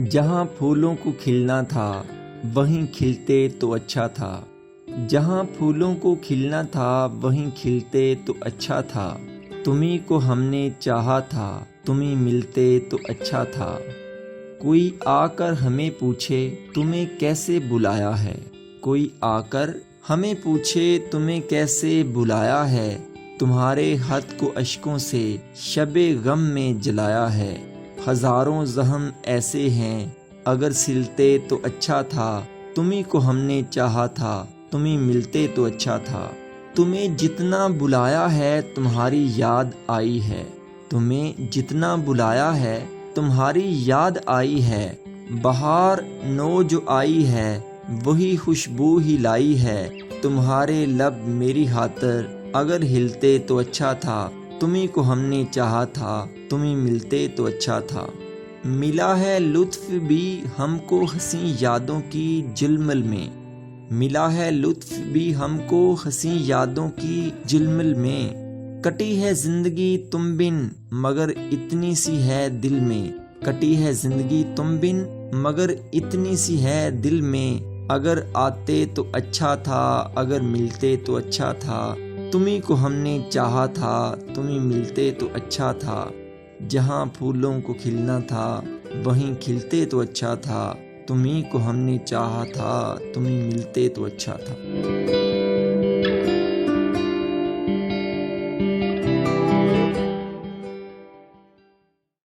जहाँ फूलों को खिलना था वहीं खिलते तो अच्छा था। जहाँ फूलों को खिलना था वहीं खिलते तो अच्छा था। तुम्ही को हमने चाहा था, तुम्ही मिलते तो अच्छा था। कोई आकर हमें पूछे तुम्हें कैसे बुलाया है। कोई आकर हमें पूछे तुम्हें कैसे बुलाया है। तुम्हारे हद को अश्कों से शबे गम में जलाया है। हजारों जख्म ऐसे हैं अगर सिलते तो अच्छा था। तुम्ही को हमने चाहा था, तुम्ही मिलते तो अच्छा था। तुम्हें जितना बुलाया है तुम्हारी याद आई है। तुम्हें जितना बुलाया है तुम्हारी याद आई है। बहार नो जो आई है वही खुशबू ही लाई है। तुम्हारे लब मेरी खातिर अगर हिलते तो अच्छा था। तुम्ही को हमने चाहा था, तुम्ही मिलते तो अच्छा था। मिला है लुत्फ भी हमको हंसी यादों की जिलमिल में। मिला है लुत्फ भी हमको हंसी यादों की जिलमिल में। कटी है जिंदगी तुम बिन मगर इतनी सी है दिल में। कटी है जिंदगी तुम बिन मगर इतनी सी है दिल में। अगर आते तो अच्छा था, अगर मिलते तो अच्छा था। तुम्ही को हमने चाहा था, तुम्ही मिलते तो अच्छा था। जहाँ फूलों को खिलना था वहीं खिलते तो अच्छा था। तुम्ही को हमने चाहा था, तुम्ही मिलते तो अच्छा था।